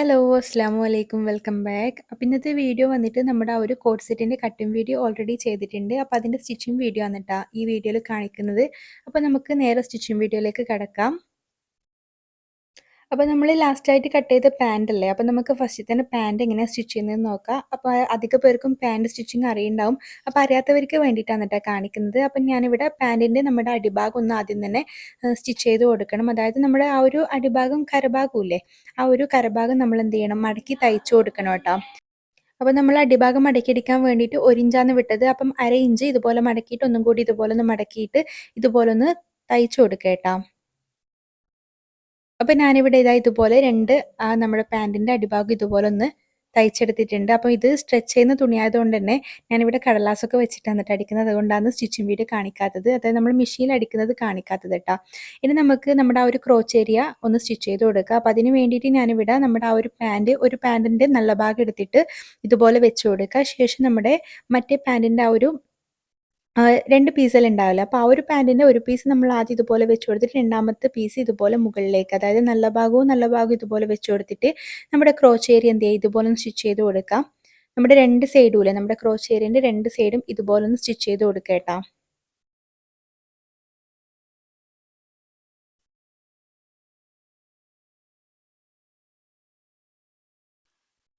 Hello, അസ്സലാമു അലൈക്കും. Welcome back. അപ്പോൾ ഇന്നത്തെ വീഡിയോ വന്നിട്ട് നമ്മുടെ ആ ഒരു കോഡ് സെറ്റിൻ്റെ കട്ടിംഗ് വീഡിയോ ഓൾറെഡി ചെയ്തിട്ടുണ്ട്. അപ്പോൾ അതിൻ്റെ സ്റ്റിച്ചിങ് വീഡിയോ ആണ് ട്ടോ ഈ വീഡിയോയിൽ കാണിക്കുന്നത്. അപ്പോൾ നമുക്ക് നേരെ സ്റ്റിച്ചിങ് വീഡിയോയിലേക്ക് കടക്കാം. അപ്പോൾ നമ്മൾ ലാസ്റ്റായിട്ട് കട്ട് ചെയ്ത പാൻ്റ് അല്ലേ, അപ്പോൾ നമുക്ക് ഫസ്റ്റിൽ തന്നെ പാൻ്റ് എങ്ങനെയാണ് സ്റ്റിച്ച് ചെയ്യുന്നതെന്ന് നോക്കാം. അപ്പോൾ അധിക പേർക്കും പാൻ്റ് സ്റ്റിച്ചിങ് അറിയുണ്ടാവും. അപ്പോൾ അറിയാത്തവർക്ക് വേണ്ടിയിട്ടാണ് കേട്ടോ കാണിക്കുന്നത്. അപ്പം ഞാനിവിടെ പാൻറ്റിൻ്റെ നമ്മുടെ അടിഭാഗം ഒന്ന് ആദ്യം തന്നെ സ്റ്റിച്ച് ചെയ്ത് കൊടുക്കണം. അതായത് നമ്മുടെ ആ ഒരു അടിഭാഗം കരഭാഗമില്ലേ, ആ ഒരു കരഭാഗം നമ്മൾ എന്ത് ചെയ്യണം, മടക്കി തയ്ച്ചു കൊടുക്കണം കേട്ടോ. അപ്പോൾ നമ്മൾ അടിഭാഗം മടക്കിയെടുക്കാൻ വേണ്ടിയിട്ട് 1 ഇഞ്ചാണ് വിട്ടത്. അപ്പം 1/2 ഇഞ്ച് ഇതുപോലെ മടക്കിയിട്ട് ഒന്നും കൂടി ഇതുപോലെ ഒന്ന് മടക്കിയിട്ട് ഇതുപോലെ ഒന്ന് തയ്ച്ചു കൊടുക്കുക കേട്ടോ. അപ്പോൾ ഞാനിവിടെ ഇതുപോലെ നമ്മുടെ പാൻറ്റിൻ്റെ അടിഭാഗം ഇതുപോലെ ഒന്ന് തയ്ച്ചെടുത്തിട്ടുണ്ട്. അപ്പോൾ ഇത് സ്ട്രെച്ച് ചെയ്യുന്ന തുണിയായതുകൊണ്ട് തന്നെ ഞാനിവിടെ കടലാസൊക്കെ വെച്ചിട്ടാണ് ട്ടോ അടിക്കുന്നത്. അതുകൊണ്ടാണ് സ്റ്റിച്ചിങ് വീഡിയോ കാണിക്കാത്തത്. അതായത് നമ്മൾ മെഷീനിൽ അടിക്കുന്നത് കാണിക്കാത്തത് കേട്ടോ. ഇനി നമുക്ക് നമ്മുടെ ആ ഒരു ക്രോച്ച് ഏരിയ ഒന്ന് സ്റ്റിച്ച് ചെയ്ത് കൊടുക്കുക. അപ്പോൾ അതിന് വേണ്ടിയിട്ട് ഞാനിവിടെ നമ്മുടെ ആ ഒരു പാൻറ്റിൻ്റെ നല്ല ഭാഗം എടുത്തിട്ട് ഇതുപോലെ വെച്ച് കൊടുക്കുക. ശേഷം നമ്മുടെ മറ്റേ പാൻറ്റിൻ്റെ ആ ഒരു 2 പീസെല്ലാം ഉണ്ടാവില്ലേ, അപ്പോൾ ആ ഒരു പാൻറ്റിൻ്റെ ഒരു പീസ് നമ്മൾ ആദ്യം ഇതുപോലെ വെച്ച് കൊടുത്തിട്ട് രണ്ടാമത്തെ പീസ് ഇതുപോലെ മുകളിലേക്ക്, അതായത് നല്ല ഭാഗവും ഇതുപോലെ വെച്ച് കൊടുത്തിട്ട് നമ്മുടെ ക്രോച്ച് ഏരിയ എന്ത് ചെയ്യുക, ഇതുപോലെ ഒന്ന് സ്റ്റിച്ച് ചെയ്ത് കൊടുക്കാം. നമ്മുടെ 2 സൈഡും ഇല്ലേ, നമ്മുടെ ക്രോച്ച് ഏരിയൻ്റെ 2 സൈഡും ഇതുപോലെ ഒന്ന് സ്റ്റിച്ച് ചെയ്ത് കൊടുക്കുക കേട്ടോ.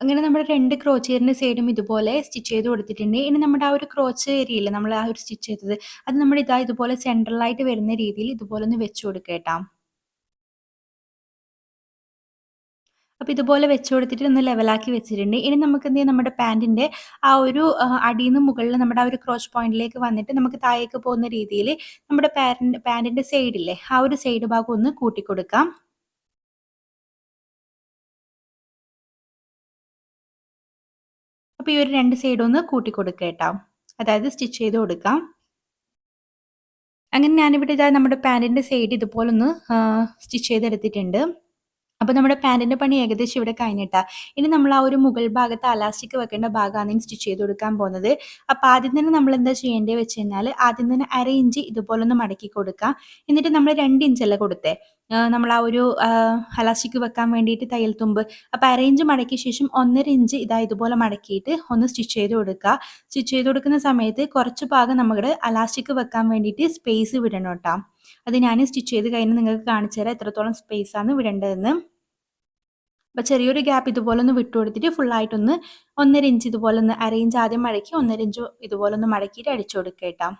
അങ്ങനെ നമ്മുടെ 2 ക്രോച്ച് ഏരിയൻ്റെ സൈഡും ഇതുപോലെ സ്റ്റിച്ച് ചെയ്ത് കൊടുത്തിട്ടുണ്ട്. ഇനി നമ്മുടെ ആ ഒരു ക്രോച്ച് ഏരിയയില്ലേ, നമ്മൾ ആ ഒരു സ്റ്റിച്ച് ചെയ്തത്, അത് നമ്മൾ ഇതുപോലെ സെൻട്രലായിട്ട് വരുന്ന രീതിയിൽ ഇതുപോലെ ഒന്ന് വെച്ച് കൊടുക്കുക കേട്ടോ. അപ്പോൾ ഇതുപോലെ വെച്ച് കൊടുത്തിട്ട് ഒന്ന് ലെവലാക്കി വെച്ചിട്ടുണ്ട്. ഇനി നമുക്ക് എന്ത് ചെയ്യാം, നമ്മുടെ പാൻറ്റിൻ്റെ ആ ഒരു അടിയിൽ നിന്ന് മുകളിൽ നമ്മുടെ ആ ഒരു ക്രോച്ച് പോയിന്റിലേക്ക് വന്നിട്ട് നമുക്ക് താഴേക്ക് പോകുന്ന രീതിയിൽ നമ്മുടെ പാൻറ്റിൻ്റെ സൈഡില്ലേ, ആ ഒരു സൈഡ് ഭാഗം ഒന്ന് കൂട്ടിക്കൊടുക്കാം. അപ്പോൾ ഈ ഒരു 2 സൈഡും ഒന്ന് കൂട്ടിക്കൊടുക്കുക കേട്ടോ. അതായത് സ്റ്റിച്ച് ചെയ്ത് കൊടുക്കാം. അങ്ങനെ ഞാനിവിടെ നമ്മുടെ പാൻറ്റിൻ്റെ സൈഡ് ഇതുപോലൊന്ന് സ്റ്റിച്ച് ചെയ്തെടുത്തിട്ടുണ്ട്. അപ്പോൾ നമ്മുടെ പാൻറ്റിൻ്റെ പണി ഏകദേശം ഇവിടെ കഴിഞ്ഞിട്ടാ. ഇനി നമ്മൾ ആ ഒരു മുകൾ ഭാഗത്ത് അലാസ്റ്റിക് വെക്കേണ്ട ഭാഗമാണ് സ്റ്റിച്ച് ചെയ്ത് കൊടുക്കാൻ പോകുന്നത്. അപ്പോൾ ആദ്യം തന്നെ നമ്മൾ എന്താ ചെയ്യേണ്ടത് വെച്ച് കഴിഞ്ഞാൽ, ആദ്യം തന്നെ 1/2 ഇഞ്ച് ഇതുപോലൊന്ന് മടക്കി കൊടുക്കുക. എന്നിട്ട് നമ്മൾ 2 ഇഞ്ചല്ലേ കൊടുത്തേ, നമ്മൾ ആ ഒരു അലാസ്റ്റിക് വെക്കാൻ വേണ്ടിയിട്ട് തയ്യൽ തുമ്പ്. അപ്പോൾ 1/2 ഇഞ്ച് മടക്കിയ ശേഷം 1.5 ഇഞ്ച് ഇതുപോലെ മടക്കിയിട്ട് ഒന്ന് സ്റ്റിച്ച് ചെയ്ത് കൊടുക്കുക. സ്റ്റിച്ച് ചെയ്ത് കൊടുക്കുന്ന സമയത്ത് കുറച്ച് ഭാഗം നമ്മുടെ അലാസ്റ്റിക് വെക്കാൻ വേണ്ടിയിട്ട് സ്പേസ് വിടണം കേട്ടോ. അത് ഞാൻ സ്റ്റിച്ച് ചെയ്ത് കഴിഞ്ഞ് നിങ്ങൾക്ക് കാണിച്ചു തരാം എത്രത്തോളം സ്പേസാണ് വിടേണ്ടതെന്ന്. അപ്പോൾ ചെറിയൊരു ഗ്യാപ്പ് ഇതുപോലെ ഒന്ന് വിട്ടു കൊടുത്തിട്ട് ഫുള്ളായിട്ടൊന്ന് 1.5 ഇഞ്ച് ഇതുപോലെ ഒന്ന് 1/2 ഇഞ്ച് ആദ്യം മടക്കി 1.5 ഇഞ്ച് ഇതുപോലെ ഒന്ന് മടക്കിയിട്ട് അടിച്ചു കൊടുക്കുക കേട്ടോ.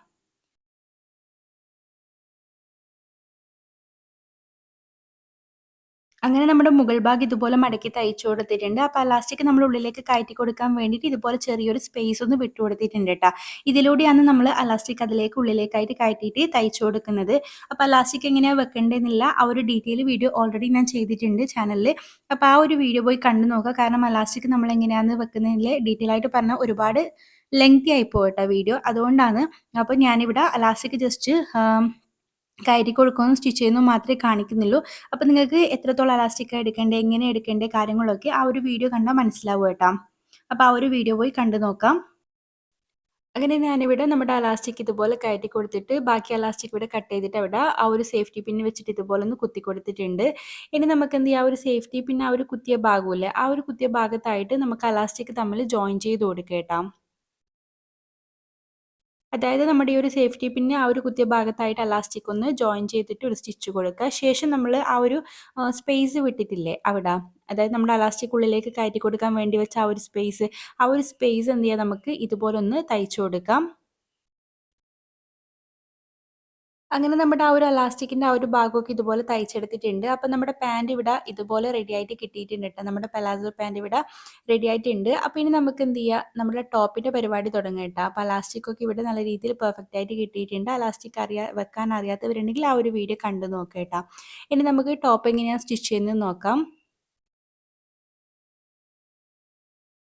അങ്ങനെ നമ്മുടെ മുകൾ ഭാഗം ഇതുപോലെ മടക്കി തയ്ച്ചു കൊടുത്തിട്ടുണ്ട്. അപ്പോൾ അലാസ്റ്റിക് നമ്മൾ ഉള്ളിലേക്ക് കയറ്റി കൊടുക്കാൻ വേണ്ടിയിട്ട് ഇതുപോലെ ചെറിയൊരു സ്പേസ് ഒന്ന് വിട്ടു കൊടുത്തിട്ടുണ്ട് കേട്ടോ. ഇതിലൂടെയാണ് നമ്മൾ അലാസ്റ്റിക് അതിലേക്ക് ഉള്ളിലേക്കായിട്ട് കയറ്റിയിട്ട് തയ്ച്ചു കൊടുക്കുന്നത്. അപ്പോൾ അലാസ്റ്റിക് എങ്ങനെയാണ് വെക്കേണ്ടതെന്നില്ല ആ ഒരു ഡീറ്റെയിൽ വീഡിയോ ഓൾറെഡി ഞാൻ ചെയ്തിട്ടുണ്ട് ചാനലിൽ. അപ്പോൾ ആ ഒരു വീഡിയോ പോയി കണ്ടു നോക്കുക. കാരണം അലാസ്റ്റിക് നമ്മൾ എങ്ങനെയാണ് വെക്കുന്നതിൽ ഡീറ്റെയിൽ ആയിട്ട് പറഞ്ഞാൽ ഒരുപാട് ലെങ്തി ആയി പോകട്ടോ വീഡിയോ. അതുകൊണ്ടാണ്. അപ്പോൾ ഞാനിവിടെ അലാസ്റ്റിക് ജസ്റ്റ് കയറ്റി കൊടുക്കുകയും സ്റ്റിച്ച് ചെയ്യുന്നതും മാത്രമേ കാണിക്കുന്നുള്ളൂ. അപ്പോൾ നിങ്ങൾക്ക് എത്രത്തോളം എലാസ്റ്റിക് എടുക്കേണ്ടത്, എങ്ങനെ എടുക്കേണ്ടത് കാര്യങ്ങളൊക്കെ ആ ഒരു വീഡിയോ കണ്ടാൽ മനസ്സിലാവും കേട്ടോ. അപ്പോൾ ആ ഒരു വീഡിയോ പോയി കണ്ടു നോക്കാം. അങ്ങനെ ഞാനിവിടെ നമ്മുടെ എലാസ്റ്റിക് ഇതുപോലെ കയറ്റി കൊടുത്തിട്ട് ബാക്കി എലാസ്റ്റിക് ഇവിടെ കട്ട് ചെയ്തിട്ട് അവിടെ ആ ഒരു സേഫ്റ്റി പിൻ വെച്ചിട്ട് ഇതുപോലെ ഒന്ന് കുത്തി കൊടുത്തിട്ടുണ്ട്. ഇനി നമുക്ക് എന്ത് ചെയ്യാം, ആ ഒരു സേഫ്റ്റി പിൻ ആ ഒരു കുത്തിയ ഭാഗമില്ലേ, ആ ഒരു കുത്തിയ ഭാഗത്തായിട്ട് നമുക്ക് എലാസ്റ്റിക് തമ്മിൽ ജോയിൻ ചെയ്ത് കൊടുക്കുക കേട്ടോ. അതായത് നമ്മുടെ ഈ ഒരു സേഫ്റ്റി പിന്ന് ആ ഒരു കുത്തിയ ഭാഗത്തായിട്ട് എലാസ്റ്റിക് ഒന്ന് ജോയിൻ ചെയ്തിട്ട് ഒരു സ്റ്റിച്ച് കൊടുക്കുക. ശേഷം നമ്മൾ ആ ഒരു സ്പേസ് വിട്ടിട്ടില്ലേ അവിടെ, അതായത് നമ്മുടെ എലാസ്റ്റിക് ഉള്ളിലേക്ക് കയറ്റി കൊടുക്കാൻ വേണ്ടി വെച്ച ആ ഒരു സ്പേസ് എന്ത് ചെയ്യാം, നമുക്ക് ഇതുപോലെ ഒന്ന് തയ്ച്ചു കൊടുക്കാം. അങ്ങനെ നമ്മുടെ ആ ഒരു എലാസ്റ്റിക്കിൻ്റെ ആ ഒരു ഭാഗമൊക്കെ ഇതുപോലെ തയ്ച്ചെടുത്തിട്ടുണ്ട്. അപ്പോൾ നമ്മുടെ പാൻറ് ഇവിടെ ഇതുപോലെ റെഡി ആയിട്ട് കിട്ടിയിട്ടുണ്ട് കേട്ടോ. നമ്മുടെ പലാസോ പാൻറ് ഇവിടെ റെഡി ആയിട്ടുണ്ട്. അപ്പോൾ ഇനി നമുക്ക് എന്ത് ചെയ്യുക, നമ്മുടെ ടോപ്പിൻ്റെ പരിപാടി തുടങ്ങാം കേട്ടോ. അപ്പോൾ എലാസ്റ്റിക്കൊക്കെ ഇവിടെ നല്ല രീതിയിൽ പെർഫെക്റ്റ് ആയിട്ട് കിട്ടിയിട്ടുണ്ട്. എലാസ്റ്റിക് വെക്കാൻ അറിയാത്തവരുണ്ടെങ്കിൽ ആ ഒരു വീഡിയോ കണ്ടു നോക്കാം കേട്ടോ. ഇനി നമുക്ക് ടോപ്പ് എങ്ങനെയാണ് സ്റ്റിച്ച് ചെയ്യുന്നത് നോക്കാം.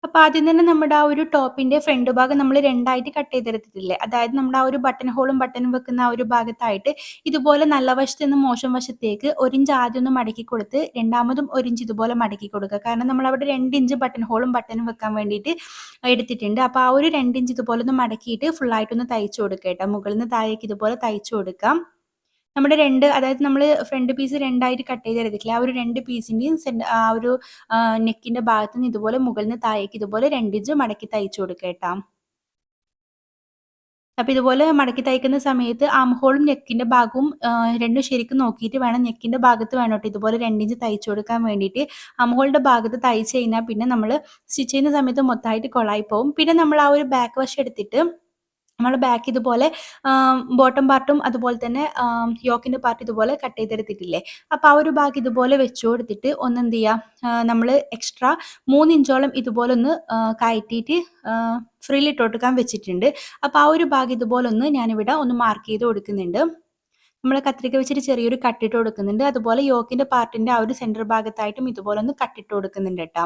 അപ്പോൾ ആദ്യം തന്നെ നമ്മുടെ ആ ഒരു ടോപ്പിൻ്റെ ഫ്രണ്ട് ഭാഗം നമ്മൾ രണ്ടായിട്ട് കട്ട് ചെയ്തെടുത്തിട്ടില്ലേ, അതായത് നമ്മുടെ ആ ഒരു ബട്ടൺ ഹോളും ബട്ടണും വെക്കുന്ന ആ ഒരു ഭാഗത്തായിട്ട് ഇതുപോലെ നല്ല വശത്ത് നിന്ന് മോശം വശത്തേക്ക് 1 ഇഞ്ച് ആദ്യം ഒന്ന് മടക്കി കൊടുത്ത് രണ്ടാമതും 1 ഇഞ്ച് ഇതുപോലെ മടക്കി കൊടുക്കുക. കാരണം നമ്മളവിടെ 2 ഇഞ്ച് ബട്ടൺ ഹോളും ബട്ടണും വെക്കാൻ വേണ്ടിയിട്ട് എടുത്തിട്ടുണ്ട്. അപ്പോൾ ആ ഒരു 2 ഇഞ്ച് ഇതുപോലെ ഒന്ന് മടക്കിയിട്ട് ഫുള്ളായിട്ടൊന്ന് തയ്ച്ചു കൊടുക്കുക കേട്ടോ. മുകളിൽ നിന്ന് താഴേക്ക് ഇതുപോലെ തയ്ച്ചു കൊടുക്കാം. നമ്മുടെ 2 അതായത് നമ്മള് ഫ്രണ്ട് പീസ് 2ആയിട്ട് കട്ട് ചെയ്തെടുത്തിട്ടില്ലേ, ആ ഒരു 2 പീസിന്റെയും ആ ഒരു നെക്കിന്റെ ഭാഗത്ത് നിന്ന് ഇതുപോലെ മുകളിൽ നിന്ന് താഴേക്ക് ഇതുപോലെ 2 ഇഞ്ച് മടക്കി തയ്ച്ചു കൊടുക്കുക കേട്ടോ. അപ്പൊ ഇതുപോലെ മടക്കി തയ്ക്കുന്ന സമയത്ത് ആം ഹോളും നെക്കിന്റെ ഭാഗവും രണ്ടും ശരിക്കും നോക്കിയിട്ട് വേണം, നെക്കിന്റെ ഭാഗത്ത് വേണം കേട്ടോ ഇതുപോലെ 2 ഇഞ്ച് തയ്ച്ചു കൊടുക്കാൻ വേണ്ടിയിട്ട്. ആം ഹോളിന്റെ ഭാഗത്ത് തയ്ച്ച് കഴിഞ്ഞാൽ പിന്നെ നമ്മൾ സ്റ്റിച്ച് ചെയ്യുന്ന സമയത്ത് മൊത്തമായിട്ട് കൊളായി പോകും. പിന്നെ നമ്മൾ ആ ഒരു ബാക്ക് വശം എടുത്തിട്ട് നമ്മൾ ബാക്ക് ഇതുപോലെ ബോട്ടം പാർട്ടും അതുപോലെ തന്നെ യോക്കിന്റെ പാർട്ട് ഇതുപോലെ കട്ട് ചെയ്തെടുത്തിട്ടില്ലേ, അപ്പോൾ ആ ഒരു ഭാഗം ഇതുപോലെ വെച്ചു കൊടുത്തിട്ട് ഒന്ന് എന്ത് ചെയ്യുക, നമ്മൾ എക്സ്ട്രാ 3 ഇഞ്ചോളം ഇതുപോലെ ഒന്ന് കയറ്റിയിട്ട് ഫ്രില്ലിട്ട് കൊടുക്കാൻ വെച്ചിട്ടുണ്ട്. അപ്പോൾ ആ ഒരു ഭാഗം ഇതുപോലെ ഒന്ന് ഞാനിവിടെ ഒന്ന് മാർക്ക് ചെയ്ത് കൊടുക്കുന്നുണ്ട്. നമ്മൾ കത്രിക വെച്ചിട്ട് ചെറിയൊരു കട്ടിട്ട് കൊടുക്കുന്നുണ്ട്. അതുപോലെ യോക്കിന്റെ പാർട്ടിന്റെ ആ ഒരു സെന്റർ ഭാഗത്തായിട്ടും ഇതുപോലെ ഒന്ന് കട്ടിട്ട് കൊടുക്കുന്നുണ്ട് കേട്ടോ.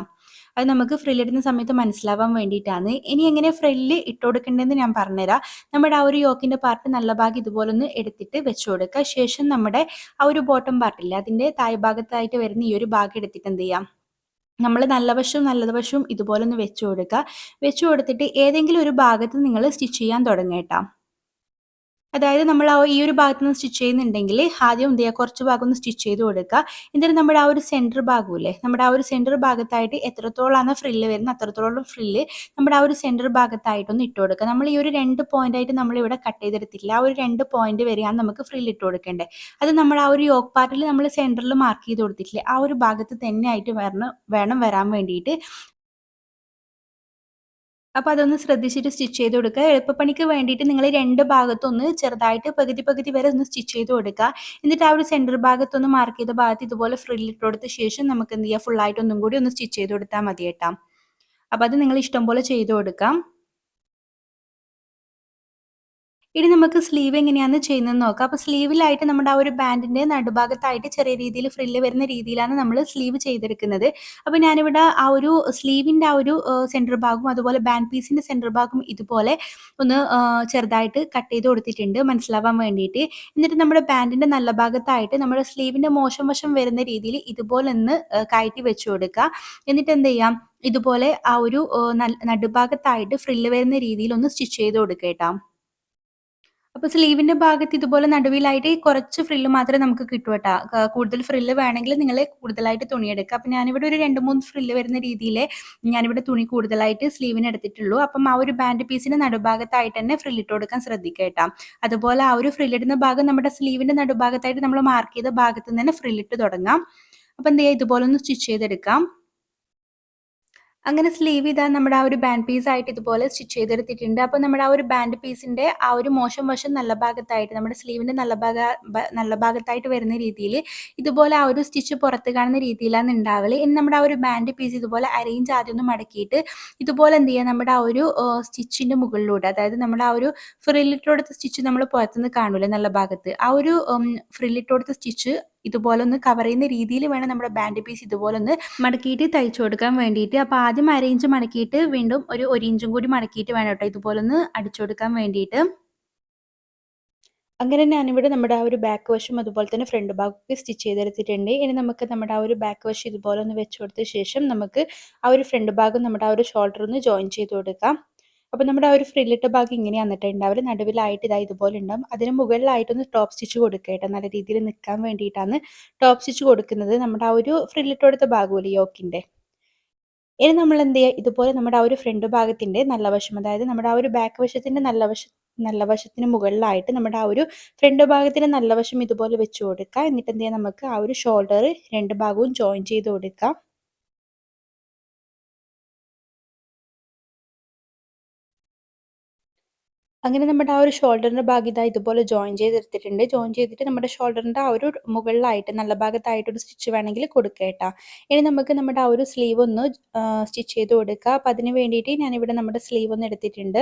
അത് നമുക്ക് ഫ്രില്ലിടുന്ന സമയത്ത് മനസ്സിലാവാൻ വേണ്ടിയിട്ടാണ്. ഇനി എങ്ങനെ ഫ്രില്ല് ഇട്ട് കൊടുക്കേണ്ടതെന്ന് ഞാൻ പറഞ്ഞുതരാം. നമ്മുടെ ആ ഒരു യോക്കിന്റെ പാർട്ട് നല്ല ഭാഗം ഇതുപോലെ ഒന്ന് എടുത്തിട്ട് വെച്ച് കൊടുക്കുക. ശേഷം നമ്മുടെ ആ ഒരു ബോട്ടം പാർട്ടില്ലേ, അതിന്റെ താഴ് ഭാഗത്തായിട്ട് വരുന്ന ഈ ഒരു ഭാഗം എടുത്തിട്ട് എന്ത് ചെയ്യാം, നമ്മൾ നല്ല വശവും ഇതുപോലെ ഒന്ന് വെച്ച് കൊടുക്കുക. വെച്ച് കൊടുത്തിട്ട് ഏതെങ്കിലും ഒരു ഭാഗത്ത് നിങ്ങൾ സ്റ്റിച്ച് ചെയ്യാൻ തുടങ്ങുക കേട്ടോ. അതായത് നമ്മൾ ഈ ഒരു ഭാഗത്ത് നിന്ന് സ്റ്റിച്ച് ചെയ്യുന്നുണ്ടെങ്കിൽ ആദ്യം എന്ത് ചെയ്യുക, കുറച്ച് ഭാഗം ഒന്ന് സ്റ്റിച്ച് ചെയ്ത് കൊടുക്കുക. എന്നിട്ട് നമ്മുടെ ആ ഒരു സെൻറ്റർ ഭാഗമില്ലേ, നമ്മുടെ ആ ഒരു സെൻറ്റർ ഭാഗത്തായിട്ട് എത്രത്തോളമാണ് ഫ്രില്ല് വരുന്നത് അത്രത്തോളം ഫ്രില്ല് നമ്മുടെ ആ ഒരു സെൻറ്റർ ഭാഗത്തായിട്ടൊന്ന് ഇട്ട് കൊടുക്കുക. നമ്മൾ ഈ ഒരു 2 പോയിന്റായിട്ട് നമ്മളിവിടെ കട്ട് ചെയ്തെടുത്തിട്ടില്ല, ആ ഒരു 2 പോയിന്റ് വരെയാണ് നമുക്ക് ഫ്രില്ല് ഇട്ട് കൊടുക്കേണ്ടത്. അത് നമ്മൾ ആ ഒരു യോക്ക് പാർട്ടിൽ നമ്മൾ സെൻറ്ററിൽ മാർക്ക് ചെയ്ത് കൊടുത്തിട്ടില്ലേ, ആ ഒരു ഭാഗത്ത് തന്നെ ആയിട്ട് വേണം വരാൻ വേണ്ടിയിട്ട്. അപ്പോൾ അതൊന്ന് ശ്രദ്ധിച്ചിട്ട് സ്റ്റിച്ച് ചെയ്ത് കൊടുക്കുക. എളുപ്പപ്പണിക്ക് വേണ്ടിയിട്ട് നിങ്ങൾ 2 ഭാഗത്തൊന്ന് ചെറുതായിട്ട് പകുതി പകുതി വരെ ഒന്ന് സ്റ്റിച്ച് ചെയ്ത് കൊടുക്കുക. എന്നിട്ട് ആ ഒരു സെൻറ്റർ ഭാഗത്തൊന്ന് മാർക്ക് ചെയ്ത ഭാഗത്ത് ഇതുപോലെ ഫ്രില്ല് ഇട്ട് കൊടുത്ത ശേഷം നമുക്ക് എന്ത് ചെയ്യുക, ഫുള്ളായിട്ട് ഒന്നും കൂടി ഒന്ന് സ്റ്റിച്ച് ചെയ്ത് കൊടുത്താൽ മതി കേട്ടോ. അപ്പോൾ അത് നിങ്ങൾ ഇഷ്ടം പോലെ ചെയ്ത് കൊടുക്കാം. ഇനി നമുക്ക് സ്ലീവ് എങ്ങനെയാണ് ചെയ്യുന്നതെന്ന് നോക്കാം. അപ്പോൾ സ്ലീവിലായിട്ട് നമ്മുടെ ആ ഒരു ബാൻഡിന്റെ നടുഭാഗത്തായിട്ട് ചെറിയ രീതിയിൽ ഫ്രില്ല് വരുന്ന രീതിയിലാണ് നമ്മൾ സ്ലീവ് ചെയ്തെടുക്കുന്നത്. അപ്പോൾ ഞാനിവിടെ ആ ഒരു സ്ലീവിന്റെ ആ ഒരു സെൻറ്റർ ഭാഗവും അതുപോലെ ബാൻഡ് പീസിന്റെ സെൻറ്റർ ഭാഗവും ഇതുപോലെ ഒന്ന് ചെറുതായിട്ട് കട്ട് ചെയ്ത് കൊടുത്തിട്ടുണ്ട് മനസ്സിലാവാൻ വേണ്ടിയിട്ട്. എന്നിട്ട് നമ്മുടെ ബാൻഡിന്റെ നല്ല ഭാഗത്തായിട്ട് നമ്മുടെ സ്ലീവിന്റെ മോശം വശം വരുന്ന രീതിയിൽ ഇതുപോലെ ഒന്ന് കയറ്റി വെച്ച് കൊടുക്കുക. എന്നിട്ട് എന്ത് ചെയ്യാം, ഇതുപോലെ ആ ഒരു നടുഭാഗത്തായിട്ട് ഫ്രില്ല് വരുന്ന രീതിയിൽ ഒന്ന് സ്റ്റിച്ച് ചെയ്ത് കൊടുക്കുക കേട്ടോ. അപ്പോൾ സ്ലീവിന്റെ ഭാഗത്ത് ഇതുപോലെ നടുവിലായിട്ട് കുറച്ച് ഫ്രില്ല് മാത്രമേ നമുക്ക് കിട്ടൂ കേട്ടോ. കൂടുതൽ ഫ്രില്ല് വേണമെങ്കിൽ നിങ്ങൾ കൂടുതലായിട്ട് തുണിയെടുക്കുക. അപ്പോൾ ഞാനിവിടെ ഒരു 2, 3 ഫ്രില്ല് വരുന്ന രീതിയിൽ ഞാനിവിടെ തുണി കൂടുതലായിട്ട് സ്ലീവിന് എടുത്തിട്ടുള്ളൂ. അപ്പം ആ ഒരു ബാൻഡ് പീസിന്റെ നടുഭാഗത്തായിട്ട് തന്നെ ഫ്രില്ലിട്ട് കൊടുക്കാൻ ശ്രദ്ധിക്കുക കേട്ടോ. അതുപോലെ ആ ഒരു ഫ്രില്ലിടുന്ന ഭാഗം നമ്മുടെ സ്ലീവിന്റെ നടുഭാഗത്തായിട്ട് നമ്മൾ മാർക്ക് ചെയ്ത ഭാഗത്ത് നിന്ന് തന്നെ ഫ്രില്ലിട്ട് തുടങ്ങാം. അപ്പോൾ എന്ത് ചെയ്യുക, ഇതുപോലെ ഒന്ന് സ്റ്റിച്ച് ചെയ്തെടുക്കാം. അങ്ങനെ സ്ലീവ് ഇതാ നമ്മുടെ ആ ഒരു ബാൻഡ് പീസായിട്ട് ഇതുപോലെ സ്റ്റിച്ച് ചെയ്തെടുത്തിട്ടുണ്ട്. അപ്പോൾ നമ്മുടെ ആ ഒരു ബാൻഡ് പീസിന്റെ ആ ഒരു മോശം വശം നല്ല ഭാഗത്തായിട്ട് നമ്മുടെ സ്ലീവിന്റെ നല്ല ഭാഗത്തായിട്ട് വരുന്ന രീതിയിൽ ഇതുപോലെ ആ ഒരു സ്റ്റിച്ച് പുറത്ത് കാണുന്ന രീതിയിലാണ് ഉണ്ടാവല്. ഇനി നമ്മുടെ ആ ഒരു ബാൻഡ് പീസ് ഇതുപോലെ അരേഞ്ച് ആദ്യം ഒന്ന് മടക്കിയിട്ട് ഇതുപോലെ എന്ത് ചെയ്യുക, നമ്മുടെ ആ ഒരു സ്റ്റിച്ചിന്റെ മുകളിലൂടെ, അതായത് നമ്മുടെ ആ ഒരു ഫ്രില്ലിട്ട് കൊടുത്ത സ്റ്റിച്ച് നമ്മൾ പുറത്തുനിന്ന് കാണൂലേ നല്ല ഭാഗത്ത്, ആ ഒരു ഫ്രില്ലിട്ട് കൊടുത്ത സ്റ്റിച്ച് ഇതുപോലെ ഒന്ന് കവർ ചെയ്യുന്ന രീതിയിൽ വേണം നമ്മുടെ ബാൻഡ് പീസ് ഇതുപോലെ ഒന്ന് മടക്കിയിട്ട് തയ്ച്ചു കൊടുക്കാൻ വേണ്ടിയിട്ട്. അപ്പോൾ ആദ്യം അരയിഞ്ച് മടക്കിയിട്ട് വീണ്ടും ഒരു 1 ഇഞ്ചും കൂടി മടക്കിയിട്ട് വേണം കേട്ടോ ഇതുപോലെ ഒന്ന് അടിച്ചു കൊടുക്കാൻ വേണ്ടിയിട്ട്. അങ്ങനെ ഞാനിവിടെ നമ്മുടെ ആ ഒരു ബാക്ക് വശം അതുപോലെ തന്നെ ഫ്രണ്ട് ഭാഗമൊക്കെ സ്റ്റിച്ച് ചെയ്തെടുത്തിട്ടുണ്ട്. ഇനി നമുക്ക് നമ്മുടെ ആ ഒരു ബാക്ക് വശം ഇതുപോലെ ഒന്ന് വെച്ച് കൊടുത്ത ശേഷം നമുക്ക് ആ ഒരു ഫ്രണ്ട് ഭാഗം നമ്മുടെ ആ ഒരു ഷോൾഡർ ഒന്ന് ജോയിൻ ചെയ്ത് കൊടുക്കാം. അപ്പോൾ നമ്മുടെ ആ ഒരു ഫ്രില്ലിട്ട ഭാഗം ഇങ്ങനെയാണ് കേട്ടോ ഉണ്ടാവുക. നടുവിലായിട്ട് ഇതാ ഇതുപോലെ ഉണ്ടാവും. അതിന് മുകളിലായിട്ടൊന്ന് ടോപ്പ് സ്റ്റിച്ച് കൊടുക്കുക കേട്ടോ. നല്ല രീതിയിൽ നിൽക്കാൻ വേണ്ടിയിട്ടാണ് ടോപ്പ് സ്റ്റിച്ച് കൊടുക്കുന്നത്. നമ്മുടെ ആ ഒരു ഫ്രില്ലിട്ട് കൊടുത്ത ഭാഗമില്ലേ യോക്കിൻ്റെ, ഇനി നമ്മൾ എന്ത് ചെയ്യുക, ഇതുപോലെ നമ്മുടെ ആ ഒരു ഫ്രണ്ട് ഭാഗത്തിന്റെ നല്ല വശം, അതായത് നമ്മുടെ ആ ഒരു ബാക്ക് വശത്തിന്റെ നല്ല വശത്തിന് മുകളിലായിട്ട് നമ്മുടെ ആ ഒരു ഫ്രണ്ട് ഭാഗത്തിന്റെ നല്ല വശം ഇതുപോലെ വെച്ച് കൊടുക്കുക. എന്നിട്ട് എന്ത് ചെയ്യാം, നമുക്ക് ആ ഒരു ഷോൾഡർ 2 ഭാഗവും ജോയിൻ ചെയ്ത് കൊടുക്കാം. അങ്ങനെ നമ്മുടെ ആ ഒരു ഷോൾഡറിന്റെ ഭാഗം ഇതാ ഇതുപോലെ ജോയിൻ ചെയ്തെടുത്തിട്ടുണ്ട്. ജോയിൻ ചെയ്തിട്ട് നമ്മുടെ ഷോൾഡറിന്റെ ആ ഒരു മുകളിലായിട്ട് നല്ല ഭാഗത്തായിട്ട് ഒരു സ്റ്റിച്ച് വേണമെങ്കിൽ കൊടുക്കുക കേട്ടോ. ഇനി നമുക്ക് നമ്മുടെ ആ ഒരു സ്ലീവ് ഒന്ന് സ്റ്റിച്ച് ചെയ്ത് കൊടുക്കുക. അപ്പം അതിന് വേണ്ടിയിട്ട് ഞാനിവിടെ നമ്മുടെ സ്ലീവ് ഒന്ന് എടുത്തിട്ടുണ്ട്.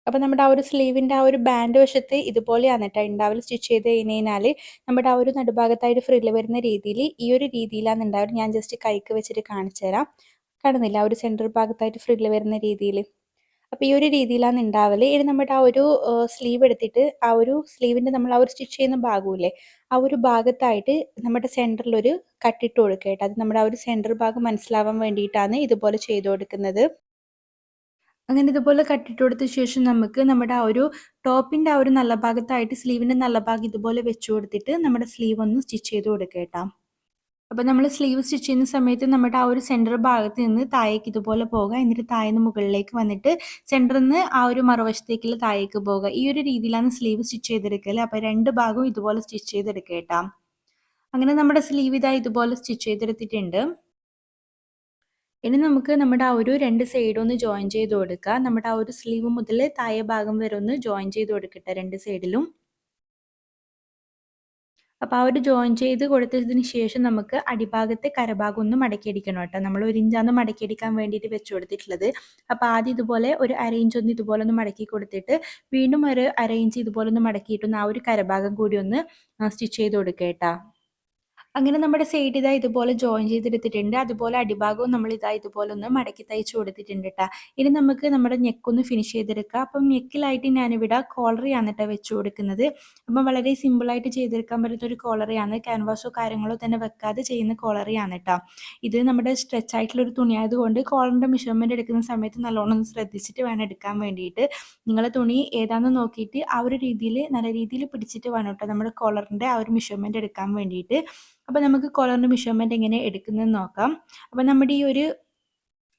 അപ്പോൾ നമ്മുടെ ആ ഒരു സ്ലീവിന്റെ ആ ഒരു ബാൻഡ് വശത്ത് ഇതുപോലെയാണ് കേട്ടോ ഉണ്ടാവല്. സ്റ്റിച്ച് ചെയ്ത് കഴിഞ്ഞാൽ നമ്മുടെ ആ ഒരു നടുഭാഗത്തായിട്ട് ഫ്രില്ല് വരുന്ന രീതിയിൽ ഈ ഒരു രീതിയിലാണ് ഉണ്ടാവുക. ഞാൻ ജസ്റ്റ് കൈക്ക് വെച്ചിട്ട് കാണിച്ചു തരാം. കാണുന്നില്ല, ആ ഒരു സെൻറ്റർ ഭാഗത്തായിട്ട് ഫ്രില്ല് വരുന്ന രീതിയിൽ. അപ്പോൾ ഈ ഒരു രീതിയിലാണ് ഉണ്ടാവല്. ഇനി നമ്മുടെ ആ ഒരു സ്ലീവ് എടുത്തിട്ട് ആ ഒരു സ്ലീവിന്റെ നമ്മൾ ആ ഒരു സ്റ്റിച്ച് ചെയ്യുന്ന ഭാഗമില്ലേ, ആ ഒരു ഭാഗത്തായിട്ട് നമ്മുടെ സെൻറ്ററിലൊരു കട്ടിട്ട് കൊടുക്കുക കേട്ടോ. അത് നമ്മുടെ ആ ഒരു സെൻറ്റർ ഭാഗം മനസ്സിലാവാൻ വേണ്ടിയിട്ടാണ് ഇതുപോലെ ചെയ്ത് കൊടുക്കുന്നത്. അങ്ങനെ ഇതുപോലെ കട്ടിട്ട് കൊടുത്ത ശേഷം നമുക്ക് നമ്മുടെ ആ ഒരു ടോപ്പിൻ്റെ ആ ഒരു നല്ല ഭാഗത്തായിട്ട് സ്ലീവിൻ്റെ നല്ല ഭാഗം ഇതുപോലെ വെച്ച് കൊടുത്തിട്ട് നമ്മുടെ സ്ലീവ് ഒന്ന് സ്റ്റിച്ച് ചെയ്ത് കൊടുക്കുക കേട്ടോ. അപ്പോൾ നമ്മൾ സ്ലീവ് സ്റ്റിച്ച് ചെയ്യുന്ന സമയത്ത് നമ്മുടെ ആ ഒരു സെൻറ്റർ ഭാഗത്ത് നിന്ന് താഴേക്ക് ഇതുപോലെ പോകുക, എന്നിട്ട് താഴേന്ന് മുകളിലേക്ക് വന്നിട്ട് സെൻറ്ററിൽ നിന്ന് ആ ഒരു മറുവശത്തേക്കുള്ള താഴേക്ക് പോകുക. ഈ ഒരു രീതിയിലാണ് സ്ലീവ് സ്റ്റിച്ച് ചെയ്തെടുക്കൽ. അപ്പോൾ രണ്ട് ഭാഗവും ഇതുപോലെ സ്റ്റിച്ച് ചെയ്തെടുക്കുക കേട്ടോ. അങ്ങനെ നമ്മുടെ സ്ലീവ് ഇതാ ഇതുപോലെ സ്റ്റിച്ച് ചെയ്തെടുത്തിട്ടുണ്ട്. ഇനി നമുക്ക് നമ്മുടെ ആ ഒരു രണ്ട് സൈഡും ഒന്ന് ജോയിൻ ചെയ്ത് കൊടുക്കുക. നമ്മുടെ ആ ഒരു സ്ലീവ് മുതൽ താഴെ ഭാഗം വരെ ഒന്ന് ജോയിൻ ചെയ്ത് കൊടുക്കട്ടെ രണ്ട് സൈഡിലും. അപ്പോൾ ആ ഒരു ജോയിൻ ചെയ്ത് കൊടുത്തതിന് ശേഷം നമുക്ക് അടിഭാഗത്തെ കരഭാഗം ഒന്ന് മടക്കിയടിക്കണം കേട്ടോ. നമ്മൾ 1 ഇഞ്ചാണ് മടക്കിയടിക്കാൻ വേണ്ടിയിട്ട് വെച്ച് കൊടുത്തിട്ടുള്ളത്. അപ്പോൾ ആദ്യം ഇതുപോലെ ഒരു അര ഇഞ്ച് ഒന്ന് ഇതുപോലെ ഒന്ന് മടക്കി കൊടുത്തിട്ട് വീണ്ടും ഒരു അര ഇഞ്ച് ഇതുപോലെ ഒന്ന് മടക്കിയിട്ടൊന്ന് ആ ഒരു കരഭാഗം കൂടി ഒന്ന് സ്റ്റിച്ച് ചെയ്ത് കൊടുക്കുക കേട്ടോ. അങ്ങനെ നമ്മുടെ സൈഡ് ഇതാ ഇതുപോലെ ജോയിൻ ചെയ്തെടുത്തിട്ടുണ്ട്. അതുപോലെ അടിഭാഗവും നമ്മൾ ഇതാ ഇതുപോലെ ഒന്ന് മടക്കി തയ്ച്ച് കൊടുത്തിട്ടുണ്ട് ട്ടാ. ഇനി നമുക്ക് നമ്മുടെ നെക്കൊന്ന് ഫിനിഷ് ചെയ്തെടുക്കാം. അപ്പം നെക്കിലായിട്ട് ഞാനിവിടെ കോളറിയാണ് ട്ടോ വെച്ച് കൊടുക്കുന്നത്. അപ്പം വളരെ സിമ്പിളായിട്ട് ചെയ്തെടുക്കാൻ പറ്റുന്ന ഒരു കോളറിയാണ്. ക്യാൻവാസോ കാര്യങ്ങളോ തന്നെ വെക്കാതെ ചെയ്യുന്ന കോളറിയാണ് ട്ടോ. ഇത് നമ്മുടെ സ്ട്രെച്ച് ആയിട്ടുള്ള ഒരു തുണിയായതുകൊണ്ട് കോളറിൻ്റെ മെഷർമെൻറ്റ് എടുക്കുന്ന സമയത്ത് നല്ലോണം ഒന്ന് ശ്രദ്ധിച്ചിട്ട് വേണം എടുക്കാൻ വേണ്ടിയിട്ട്. നിങ്ങളെ തുണി ഏതാണെന്ന് നോക്കിയിട്ട് ആ ഒരു രീതിയിൽ നല്ല രീതിയിൽ പിടിച്ചിട്ട് വേണം ട്ടോ നമ്മുടെ കോളറിൻ്റെ ആ ഒരു മെഷർമെൻറ്റ് എടുക്കാൻ വേണ്ടിയിട്ട്. അപ്പോൾ നമുക്ക് കോളറിൻ്റെ മെഷർമെൻറ്റ് എങ്ങനെ എടുക്കുന്നതെന്ന് നോക്കാം. അപ്പോൾ നമ്മുടെ ഈ ഒരു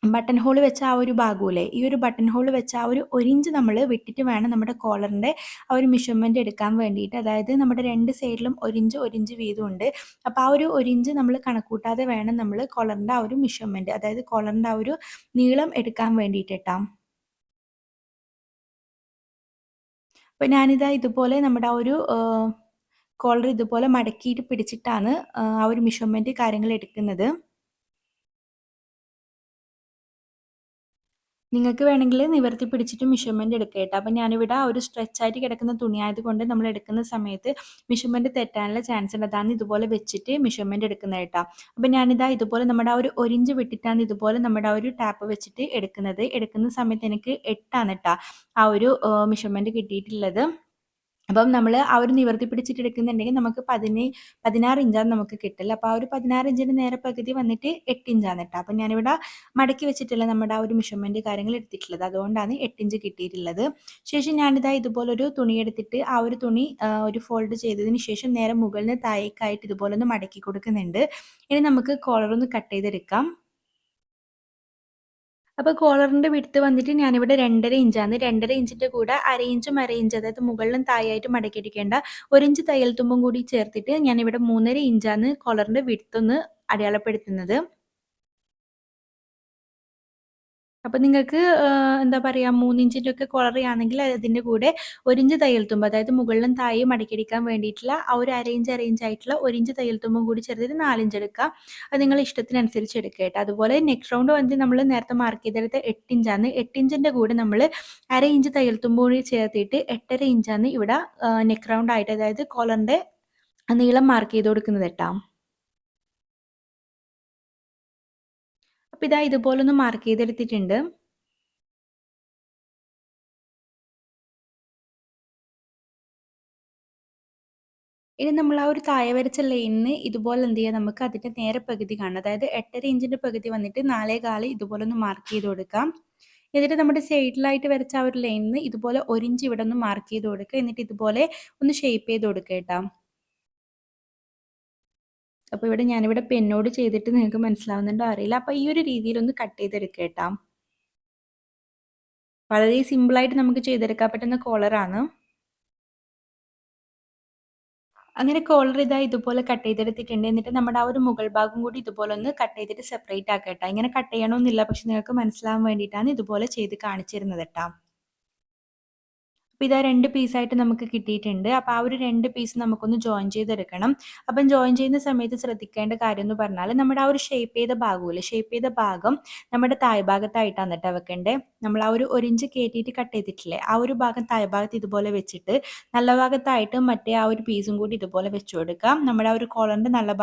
ബട്ടൺ ഹോൾ വെച്ച ആ ഒരു ഭാഗമില്ലേ, ഈ ഒരു ബട്ടൺ ഹോൾ വെച്ച ആ ഒരു 1 ഇഞ്ച് നമ്മൾ വിട്ടിട്ട് വേണം നമ്മുടെ കോളറിൻ്റെ ആ ഒരു മെഷർമെൻറ്റ് എടുക്കാൻ വേണ്ടിയിട്ട്. അതായത് നമ്മുടെ രണ്ട് സൈഡിലും 1 ഇഞ്ച് വീതമുണ്ട്. അപ്പോൾ ആ ഒരു 1 ഇഞ്ച് നമ്മൾ കണക്കൂട്ടാതെ വേണം നമ്മൾ കോളറിൻ്റെ ആ ഒരു മെഷർമെൻറ്റ്, അതായത് കോളറിൻ്റെ ആ ഒരു നീളം എടുക്കാൻ വേണ്ടിയിട്ട് ട്ടോ. അപ്പോൾ ഞാനിതാ ഇതുപോലെ നമ്മുടെ ആ ഒരു കോളർ ഇതുപോലെ മടക്കിയിട്ട് പിടിച്ചിട്ടാണ് ആ ഒരു മെഷർമെൻറ്റ് കാര്യങ്ങൾ എടുക്കുന്നത്. നിങ്ങൾക്ക് വേണമെങ്കിൽ നിവർത്തി പിടിച്ചിട്ട് മെഷർമെൻറ്റ് എടുക്കുക കേട്ടോ. അപ്പോൾ ഞാനിവിടെ ആ ഒരു സ്ട്രെച്ച് ആയിട്ട് കിടക്കുന്ന തുണിയായതുകൊണ്ട് നമ്മൾ എടുക്കുന്ന സമയത്ത് മെഷർമെൻറ്റ് തെറ്റാനുള്ള ചാൻസ് ഉണ്ട്. അതാണ് ഇതുപോലെ വെച്ചിട്ട് മെഷർമെൻറ്റ് എടുക്കുന്നത് കേട്ടോ. അപ്പോൾ ഞാനിതാ ഇതുപോലെ നമ്മുടെ ആ ഒരു 1 ഇഞ്ച് വിട്ടിട്ടാണ് ഇതുപോലെ നമ്മുടെ ആ ഒരു ടാപ്പ് വെച്ചിട്ട് എടുക്കുന്നത്. എടുക്കുന്ന സമയത്ത് എനിക്ക് 8ആണ് ട്ടോ ആ ഒരു മെഷർമെൻറ്റ് കിട്ടിയിട്ടുള്ളത്. അപ്പം നമ്മൾ ആ ഒരു നിവർത്തി പിടിച്ചിട്ട് എടുക്കുന്നുണ്ടെങ്കിൽ നമുക്ക് 16 ഇഞ്ചാണ് നമുക്ക് കിട്ടൽ. അപ്പോൾ ആ ഒരു 16 ഇഞ്ചിൻ്റെ നേരെ പകുതി വന്നിട്ട് 8 ഇഞ്ചാണ് ട്ടോ. അപ്പം ഞാനിവിടെ മടക്കി വെച്ചിട്ടല്ല നമ്മുടെ ആ ഒരു മെഷർമെൻറ്റ് കാര്യങ്ങൾ എടുത്തിട്ടുള്ളത്. അതുകൊണ്ടാണ് 8 ഇഞ്ച് കിട്ടിയിട്ടുള്ളത്. ശേഷം ഞാനിതാ ഇതുപോലൊരു തുണി എടുത്തിട്ട് ആ ഒരു തുണി ഒരു ഫോൾഡ് ചെയ്തതിന് ശേഷം നേരെ മുകളിൽ നിന്ന് താഴേക്കായിട്ട് ഇതുപോലെ ഒന്ന് മടക്കി കൊടുക്കുന്നുണ്ട്. ഇനി നമുക്ക് കോളർ ഒന്ന് കട്ട് ചെയ്തെടുക്കാം. അപ്പോൾ കോളറിൻ്റെ വിഡ്ത്ത് വന്നിട്ട് ഞാനിവിടെ 2.5 ഇഞ്ചാണ്. 2.5 ഇഞ്ചിൻ്റെ കൂടെ അര ഇഞ്ചും അര ഇഞ്ച്, അതായത് മുകളിലും താഴെയായിട്ട് മടക്കിയടിക്കേണ്ട 1 ഇഞ്ച് തയ്യൽ തുമ്പും കൂടി ചേർത്തിട്ട് ഞാനിവിടെ 3.5 ഇഞ്ചാണ് കോളറിൻ്റെ വിഡ്ത്ത് ഒന്ന് അടയാളപ്പെടുത്തുന്നത്. അപ്പോൾ നിങ്ങൾക്ക് എന്താ പറയുക 3 ഇഞ്ചിൻ്റെ ഒക്കെ കോളറിയാണെങ്കിൽ അതിൻ്റെ കൂടെ 1 ഇഞ്ച് തയ്യൽ തുമ്പ്, അതായത് മുകളിലും താഴെയും മടക്കിയെടുക്കാൻ വേണ്ടിയിട്ടുള്ള ആ ഒരു അര ഇഞ്ച് ആയിട്ടുള്ള 1 ഇഞ്ച് തയ്യൽ തുമ്പും കൂടി ചേർത്തിട്ട് 4 ഇഞ്ച് എടുക്കുക. അത് നിങ്ങളുടെ ഇഷ്ടത്തിനനുസരിച്ച് എടുക്കുക കേട്ടോ. അതുപോലെ നെക്ക് റൗണ്ട് വന്നിട്ട് നമ്മൾ നേരത്തെ മാർക്ക് ചെയ്തെടുത്ത 8 ഇഞ്ചാണ്. 8 ഇഞ്ചിൻ്റെ കൂടെ നമ്മൾ അര ഇഞ്ച് തയ്യൽ തുമ്പ് കൂടി ചേർത്തിട്ട് 8.5 ഇഞ്ചാണ് ഇവിടെ നെക്ക് റൗണ്ട് ആയിട്ട്, അതായത് കോളറിൻ്റെ നീളം മാർക്ക് ചെയ്ത് കൊടുക്കുന്നത് കേട്ടോ. അപ്പോൾ ഇതാ ഇതുപോലൊന്ന് മാർക്ക് ചെയ്തെടുത്തിട്ടുണ്ട്. ഇനി നമ്മൾ ആ ഒരു താഴെ വരച്ച ലൈനിന് ഇതുപോലെ എന്ത് ചെയ്യാം, നമുക്ക് അതിൻ്റെ നേരെ പകുതി കാണാം. അതായത് 8.5 ഇഞ്ചിൻ്റെ പകുതി വന്നിട്ട് 4.25 ഇതുപോലെ ഒന്ന് മാർക്ക് ചെയ്ത് കൊടുക്കാം. എന്നിട്ട് നമ്മുടെ സൈഡിലായിട്ട് വരച്ച ആ ഒരു ലൈനിന് ഇതുപോലെ 1 ഇഞ്ച് ഇവിടെ ഒന്ന് മാർക്ക് ചെയ്ത് കൊടുക്കുക. എന്നിട്ട് ഇതുപോലെ ഒന്ന് ഷേപ്പ് ചെയ്ത് കൊടുക്കുക കേട്ടോ. അപ്പോൾ ഇവിടെ ഞാനിവിടെ പെന്നോട് ചെയ്തിട്ട് നിങ്ങൾക്ക് മനസ്സിലാവുന്നുണ്ടോ അറിയില്ല. അപ്പോൾ ഈ ഒരു രീതിയിലൊന്ന് കട്ട് ചെയ്തെടുക്കുക കേട്ടോ. വളരെ സിമ്പിളായിട്ട് നമുക്ക് ചെയ്തെടുക്കാൻ പറ്റുന്ന കോളറാണ്. അങ്ങനെ കോളർ ഇതാ ഇതുപോലെ കട്ട് ചെയ്തെടുത്തിട്ടുണ്ട്. എന്നിട്ട് നമ്മുടെ ആ ഒരു മുകൾ ഭാഗം കൂടി ഇതുപോലെ ഒന്ന് കട്ട് ചെയ്തിട്ട് സെപ്പറേറ്റ് ആക്കുക കേട്ടോ. ഇങ്ങനെ കട്ട് ചെയ്യണമെന്നില്ല, പക്ഷെ നിങ്ങൾക്ക് മനസ്സിലാവാൻ വേണ്ടിയിട്ടാണ് ഇതുപോലെ ചെയ്ത് കാണിച്ചിരുന്നത് കേട്ടോ. അപ്പോൾ ഇതാ 2 പീസായിട്ട് നമുക്ക് കിട്ടിയിട്ടുണ്ട്. അപ്പോൾ ആ ഒരു 2 പീസ് നമുക്കൊന്ന് ജോയിൻ ചെയ്തെടുക്കണം. അപ്പം ജോയിൻ ചെയ്യുന്ന സമയത്ത് ശ്രദ്ധിക്കേണ്ട കാര്യം എന്ന് പറഞ്ഞാൽ നമ്മുടെ ആ ഒരു ഷേപ്പ് ചെയ്ത ഭാഗമില്ലേ, ഷേപ്പ് ചെയ്ത ഭാഗം നമ്മുടെ താഴ് ഭാഗത്തായിട്ടാണ് കേട്ടോ വെക്കേണ്ടത്. നമ്മൾ ആ ഒരു 1 ഇഞ്ച് കയറ്റിയിട്ട് കട്ട് ചെയ്തിട്ടില്ലേ, ആ ഒരു ഭാഗം താഴ് ഭാഗത്ത് ഇതുപോലെ വെച്ചിട്ട് നല്ല ഭാഗത്തായിട്ട് മറ്റേ ആ ഒരു പീസും കൂടി ഇതുപോലെ വെച്ച് കൊടുക്കാം. നമ്മുടെ ആ ഒരു കോളറിൻ്റെ നല്ല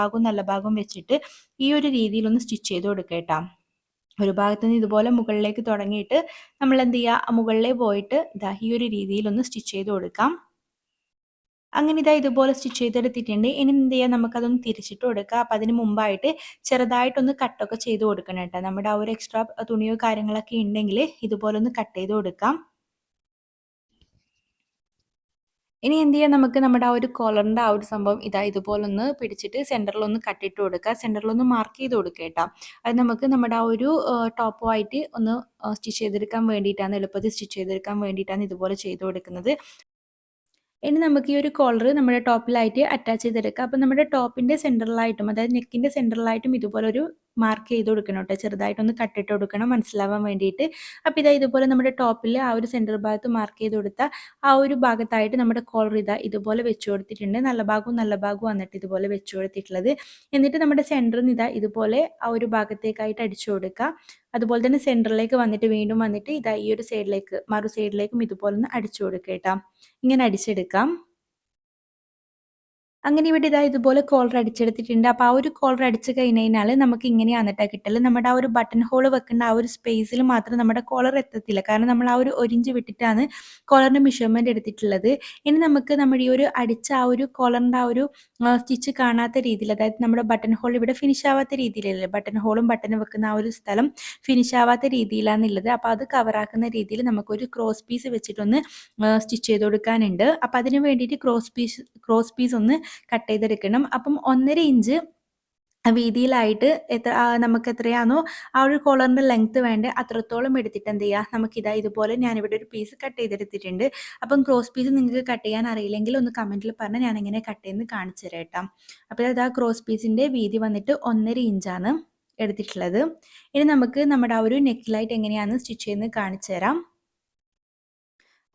ഭാഗവും വെച്ചിട്ട് ഈ ഒരു രീതിയിലൊന്ന് സ്റ്റിച്ച് ചെയ്ത് കൊടുക്കുക കേട്ടോ. ഒരു ഭാഗത്ത് നിന്ന് ഇതുപോലെ മുകളിലേക്ക് തുടങ്ങിയിട്ട് നമ്മൾ എന്ത് ചെയ്യുക, മുകളിലേ പോയിട്ട് ഇതാ ഈ ഒരു രീതിയിലൊന്ന് സ്റ്റിച്ച് ചെയ്ത് കൊടുക്കാം. അങ്ങനെ ഇതാ ഇതുപോലെ സ്റ്റിച്ച് ചെയ്തെടുത്തിട്ടുണ്ട്. ഇനി എന്ത് ചെയ്യാം, നമുക്കതൊന്ന് തിരിച്ചിട്ട് കൊടുക്കാം. അപ്പം അതിന് മുമ്പായിട്ട് ചെറുതായിട്ടൊന്ന് കട്ടൊക്കെ ചെയ്ത് കൊടുക്കണം കേട്ടോ. നമ്മുടെ ആ ഒരു എക്സ്ട്രാ തുണിയോ കാര്യങ്ങളൊക്കെ ഉണ്ടെങ്കിൽ ഇതുപോലെ ഒന്ന് കട്ട് ചെയ്ത് കൊടുക്കാം. ഇനി എന്ത് ചെയ്യാം, നമുക്ക് നമ്മുടെ ആ ഒരു കോളറിൻ്റെ ആ ഒരു സംഭവം ഇതാ ഇതുപോലൊന്ന് പിടിച്ചിട്ട് സെൻറ്ററിലൊന്ന് കട്ടിട്ട് കൊടുക്കുക. സെൻറ്ററിലൊന്ന് മാർക്ക് ചെയ്ത് കൊടുക്കുക കേട്ടോ. അത് നമുക്ക് നമ്മുടെ ആ ഒരു ടോപ്പുമായിട്ട് ഒന്ന് സ്റ്റിച്ച് ചെയ്തെടുക്കാൻ വേണ്ടിയിട്ടാണ്, എളുപ്പത്തിൽ സ്റ്റിച്ച് ചെയ്തെടുക്കാൻ വേണ്ടിയിട്ടാണ് ഇതുപോലെ ചെയ്ത് കൊടുക്കുന്നത്. ഇനി നമുക്ക് ഈ ഒരു കോളർ നമ്മുടെ ടോപ്പിലായിട്ട് അറ്റാച്ച് ചെയ്തെടുക്കാം. അപ്പോൾ നമ്മുടെ ടോപ്പിൻ്റെ സെൻറ്ററിലായിട്ടും, അതായത് നെക്കിൻ്റെ സെൻറ്ററിലായിട്ടും ഇതുപോലെ ഒരു മാർക്ക് ചെയ്ത് കൊടുക്കണം കേട്ടോ. ചെറുതായിട്ടൊന്ന് കട്ടിട്ട് കൊടുക്കണം മനസ്സിലാവാൻ വേണ്ടിയിട്ട്. അപ്പോൾ ഇതാ ഇതുപോലെ നമ്മുടെ ടോപ്പിൽ ആ ഒരു സെൻറ്റർ ഭാഗത്ത് മാർക്ക് ചെയ്ത് കൊടുത്താൽ ആ ഒരു ഭാഗത്തായിട്ട് നമ്മുടെ കോളർ ഇതാ ഇതുപോലെ വെച്ച് കൊടുത്തിട്ടുണ്ട്. നല്ല ഭാഗവും വന്നിട്ട് ഇതുപോലെ വെച്ച് കൊടുത്തിട്ടുള്ളത്. എന്നിട്ട് നമ്മുടെ സെൻറ്ററിൽ നിന്ന് ഇതാ ഇതുപോലെ ആ ഒരു ഭാഗത്തേക്കായിട്ട് അടിച്ചു കൊടുക്കുക. അതുപോലെ തന്നെ സെൻറ്ററിലേക്ക് വന്നിട്ട് വീണ്ടും വന്നിട്ട് ഇതാ ഈ ഒരു സൈഡിലേക്ക് മറു സൈഡിലേക്കും ഇതുപോലെ ഒന്ന് അടിച്ചു കൊടുക്കുക കേട്ടോ. ഇങ്ങനെ അടിച്ചെടുക്കാം. അങ്ങനെ ഇവിടെ ഇതാ ഇതുപോലെ കോളർ അടിച്ചെടുത്തിട്ടുണ്ട്. അപ്പോൾ ആ ഒരു കോളർ അടിച്ച് കഴിഞ്ഞ് കഴിഞ്ഞാൽ നമുക്ക് ഇങ്ങനെയാണ് കേട്ടോ കിട്ടല്. നമ്മുടെ ആ ഒരു ബട്ടൺ ഹോൾ വെക്കേണ്ട ആ ഒരു സ്പേസിൽ മാത്രം നമ്മുടെ കോളർ എത്തത്തില്ല. കാരണം നമ്മൾ ആ ഒരു 1 ഇഞ്ച് വിട്ടിട്ടാണ് കോളറിൻ്റെ മെഷർമെൻറ്റ് എടുത്തിട്ടുള്ളത്. ഇനി നമുക്ക് നമ്മുടെ ഈ ഒരു അടിച്ച ആ ഒരു കോളറിൻ്റെ ആ ഒരു സ്റ്റിച്ച് കാണാത്ത രീതിയിൽ, അതായത് നമ്മുടെ ബട്ടൺ ഹോൾ ഇവിടെ ഫിനിഷ് ആവാത്ത രീതിയിലല്ലേ, ബട്ടൺ ഹോളും ബട്ടണും വെക്കുന്ന ആ ഒരു സ്ഥലം ഫിനിഷ് ആവാത്ത രീതിയിലാണുള്ളത്. അപ്പോൾ അത് കവറാക്കുന്ന രീതിയിൽ നമുക്കൊരു ക്രോസ് പീസ് വെച്ചിട്ടൊന്ന് സ്റ്റിച്ച് ചെയ്ത് കൊടുക്കാനുണ്ട്. അപ്പോൾ അതിന് വേണ്ടിയിട്ട് ക്രോസ് പീസ് ഒന്ന് കട്ട് ചെയ്തെടുക്കണം. അപ്പം 1.5 ഇഞ്ച് വീതിയിലായിട്ട് നമുക്ക് എത്രയാണോ ആ ഒരു കോളറിൻ്റെ ലെങ്ത്ത് വേണ്ടത് അത്രത്തോളം എടുത്തിട്ട് എന്ത് ചെയ്യുക, നമുക്കിതാ ഇതുപോലെ ഞാനിവിടെ ഒരു പീസ് കട്ട് ചെയ്തെടുത്തിട്ടുണ്ട്. അപ്പം ക്രോസ് പീസ് നിങ്ങൾക്ക് കട്ട് ചെയ്യാൻ അറിയില്ലെങ്കിൽ ഒന്ന് കമൻറ്റിൽ പറഞ്ഞാൽ ഞാനിങ്ങനെ കട്ട് ചെയ്യുന്നത് കാണിച്ചു തരാം കേട്ടോ. അപ്പോൾ അത് ആ ക്രോസ് പീസിൻ്റെ വീതി വന്നിട്ട് 1.5 ഇഞ്ചാണ് എടുത്തിട്ടുള്ളത്. ഇനി നമുക്ക് നമ്മുടെ ആ ഒരു നെക്കിലായിട്ട് എങ്ങനെയാണ് സ്റ്റിച്ച് ചെയ്യുന്നത് കാണിച്ചു തരാം.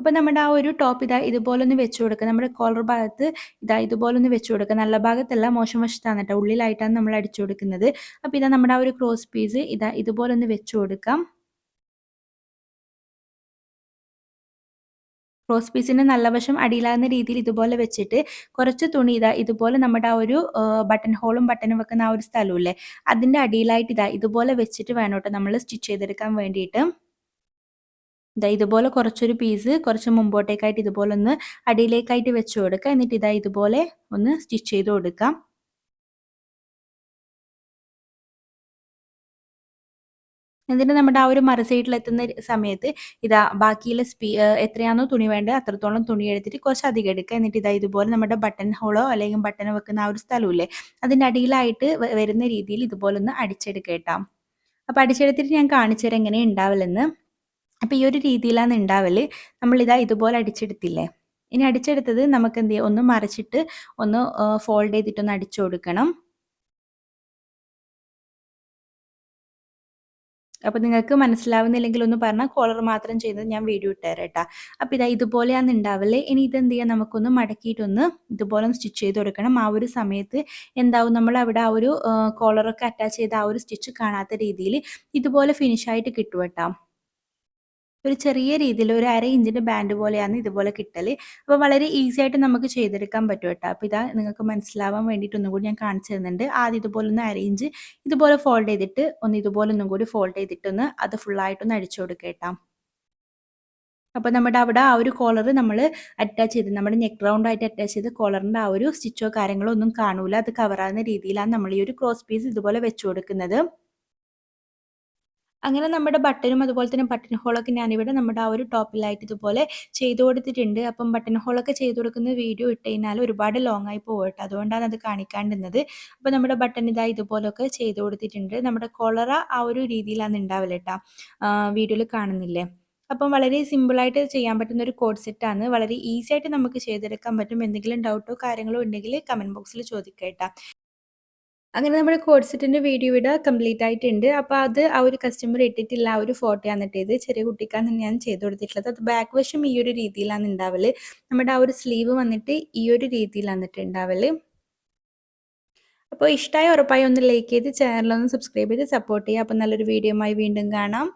അപ്പോൾ നമ്മുടെ ആ ഒരു ടോപ്പ് ഇതാ ഇതുപോലൊന്ന് വെച്ച് കൊടുക്കുക. നമ്മുടെ കോളർ ഭാഗത്ത് ഇതാ ഇതുപോലൊന്ന് വെച്ച് കൊടുക്കുക. നല്ല ഭാഗത്തല്ല, മോശം വശത്താണ് കേട്ടോ, ഉള്ളിലായിട്ടാണ് നമ്മൾ അടിച്ചു കൊടുക്കുന്നത്. അപ്പോൾ ഇതാ നമ്മുടെ ആ ഒരു ക്രോസ് പീസ് ഇതാ ഇതുപോലൊന്ന് വെച്ച് കൊടുക്കാം. ക്രോസ് പീസിൻ്റെ നല്ല വശം അടിയിലാകുന്ന രീതിയിൽ ഇതുപോലെ വെച്ചിട്ട് കുറച്ച് തുണി ഇതാ ഇതുപോലെ നമ്മുടെ ആ ഒരു ബട്ടൺ ഹോളും ബട്ടണും വെക്കുന്ന ആ ഒരു സ്ഥലമില്ലേ, അതിൻ്റെ അടിയിലായിട്ട് ഇതാ ഇതുപോലെ വെച്ചിട്ട് വേണം കേട്ടോ നമ്മൾ സ്റ്റിച്ച് ചെയ്തെടുക്കാൻ വേണ്ടിയിട്ട്. ഇതാ ഇതുപോലെ കുറച്ചൊരു പീസ് കുറച്ച് മുമ്പോട്ടേക്കായിട്ട് ഇതുപോലെ ഒന്ന് അടിയിലേക്കായിട്ട് വെച്ച് കൊടുക്കുക. എന്നിട്ട് ഇതാ ഇതുപോലെ ഒന്ന് സ്റ്റിച്ച് ചെയ്ത് കൊടുക്കാം. എന്നിട്ട് നമ്മുടെ ആ ഒരു മറു സൈഡിലെത്തുന്ന സമയത്ത് ഇതാ ബാക്കിയുള്ള എത്രയാണോ തുണി വേണ്ടത് അത്രത്തോളം തുണി എടുത്തിട്ട് കുറച്ച് അധികം എടുക്കുക. എന്നിട്ട് ഇതാ ഇതുപോലെ നമ്മുടെ ബട്ടൺ ഹോളോ അല്ലെങ്കിൽ ബട്ടൺ വെക്കുന്ന ആ ഒരു സ്ഥലമില്ലേ, അതിൻ്റെ അടിയിലായിട്ട് വരുന്ന രീതിയിൽ ഇതുപോലെ ഒന്ന് അടിച്ചെടുക്കുക കേട്ടോ. അപ്പോൾ അടിച്ചെടുത്തിട്ട് ഞാൻ കാണിച്ചു തരാം എങ്ങനെ ഉണ്ടാവില്ലെന്ന്. അപ്പോൾ ഈ ഒരു രീതിയിലാണ് ഉണ്ടാവല്. നമ്മളിതാ ഇതുപോലെ അടിച്ചെടുത്തില്ലേ, ഇനി അടിച്ചെടുത്തത് നമുക്ക് എന്ത് ചെയ്യാം, ഒന്ന് മറിച്ചിട്ട് ഒന്ന് ഫോൾഡ് ചെയ്തിട്ടൊന്ന് അടിച്ചു കൊടുക്കണം. അപ്പോൾ നിങ്ങൾക്ക് മനസ്സിലാവുന്നില്ലെങ്കിൽ ഒന്ന് പറഞ്ഞാൽ കോളർ മാത്രം ചെയ്യുന്നത് ഞാൻ വീഡിയോ ഇട്ടുതരാം കേട്ടോ. അപ്പോൾ ഇതാ ഇതുപോലെയാണ് ഉണ്ടാവല്. ഇനി ഇതെന്ത് ചെയ്യാം, നമുക്കൊന്ന് മടക്കിയിട്ടൊന്ന് ഇതുപോലെ ഒന്ന് സ്റ്റിച്ച് ചെയ്ത് കൊടുക്കണം. ആ ഒരു സമയത്ത് എന്താവും, നമ്മൾ അവിടെ ആ ഒരു കോളറൊക്കെ അറ്റാച്ച് ചെയ്ത ആ ഒരു സ്റ്റിച്ച് കാണാത്ത രീതിയിൽ ഇതുപോലെ ഫിനിഷായിട്ട് കിട്ടും കേട്ടോ. ഒരു ചെറിയ രീതിയിൽ ഒരു 1/2 ഇഞ്ചിൻ്റെ ബാൻഡ് പോലെയാണ് ഇതുപോലെ കിട്ടല്. അപ്പോൾ വളരെ ഈസി ആയിട്ട് നമുക്ക് ചെയ്തെടുക്കാൻ പറ്റും കേട്ടോ. അപ്പോൾ ഇതാ നിങ്ങൾക്ക് മനസ്സിലാവാൻ വേണ്ടിയിട്ട് ഒന്നും കൂടി ഞാൻ കാണിച്ചു തരുന്നുണ്ട്. ആദ്യം ഇതുപോലെ ഒന്ന് 1/2 ഇഞ്ച് ഇതുപോലെ ഫോൾഡ് ചെയ്തിട്ട് ഒന്ന് ഇതുപോലെ ഒന്നും കൂടി ഫോൾഡ് ചെയ്തിട്ടൊന്ന് അത് ഫുള്ളായിട്ടൊന്ന് അടിച്ചു കൊടുക്കുക കേട്ടോ. അപ്പോൾ നമ്മുടെ അവിടെ ആ ഒരു കോളർ നമ്മൾ അറ്റാച്ച് ചെയ്ത് നമ്മുടെ നെക്ക് റൗണ്ടായിട്ട് അറ്റാച്ച് ചെയ്ത് കോളറിൻ്റെ ആ ഒരു സ്റ്റിച്ചോ കാര്യങ്ങളോ ഒന്നും കാണൂല. അത് കവറാകുന്ന രീതിയിലാണ് നമ്മൾ ഈ ഒരു ക്രോസ് പീസ് ഇതുപോലെ വെച്ച് കൊടുക്കുന്നത്. അങ്ങനെ നമ്മുടെ ബട്ടനും അതുപോലെ തന്നെ ബട്ടൺ ഹോളൊക്കെ ഞാനിവിടെ നമ്മുടെ ആ ഒരു ടോപ്പിലായിട്ട് ഇതുപോലെ ചെയ്ത് കൊടുത്തിട്ടുണ്ട്. അപ്പം ബട്ടൺ ഹോളൊക്കെ ചെയ്ത് കൊടുക്കുന്ന വീഡിയോ ഇട്ട് കഴിഞ്ഞാൽ ഒരുപാട് ലോങ് ആയി പോകും കേട്ടോ. അതുകൊണ്ടാണ് അത് കാണിക്കാണ്ടിരുന്നത്. അപ്പോൾ നമ്മുടെ ബട്ടൺ ഇതാ ഇതുപോലൊക്കെ ചെയ്ത് കൊടുത്തിട്ടുണ്ട്. നമ്മുടെ കോളറ ആ ഒരു രീതിയിലാണ് ഉണ്ടാവില്ല കേട്ടോ, വീഡിയോയിൽ കാണുന്നില്ലേ. അപ്പം വളരെ സിമ്പിളായിട്ട് ചെയ്യാൻ പറ്റുന്ന ഒരു കോഡ് സെറ്റാണ്. വളരെ ഈസി ആയിട്ട് നമുക്ക് ചെയ്തെടുക്കാൻ പറ്റും. എന്തെങ്കിലും ഡൗട്ടോ കാര്യങ്ങളോ ഉണ്ടെങ്കിൽ കമൻറ്റ് ബോക്സിൽ ചോദിക്കാം കേട്ടോ. അങ്ങനെ നമ്മുടെ കോഡ് സെറ്റിൻ്റെ വീഡിയോ ഇവിടെ കംപ്ലീറ്റ് ആയിട്ടുണ്ട്. അപ്പോൾ അത് ആ ഒരു കസ്റ്റമർ ഇട്ടിട്ടില്ല ആ ഒരു ഫോട്ടോയാണ് ഇട്ടത്. ചെറിയ കുട്ടിക്കാണ് ഞാൻ ചെയ്ത് കൊടുത്തിട്ടുള്ളത്. അത് ബാക്ക് വശം ഈ ഒരു രീതിയിലാണ് ഉണ്ടാവല്. നമ്മുടെ ആ ഒരു സ്ലീവ് വന്നിട്ട് ഈ ഒരു രീതിയിലാണ് ഉണ്ടാവല്. അപ്പോൾ ഇഷ്ടമായ ഉറപ്പായി ഒന്ന് ലൈക്ക് ചെയ്ത് ചാനലൊന്ന് സബ്സ്ക്രൈബ് ചെയ്ത് സപ്പോർട്ട് ചെയ്യുക. അപ്പോൾ നല്ലൊരു വീഡിയോയുമായി വീണ്ടും കാണാം.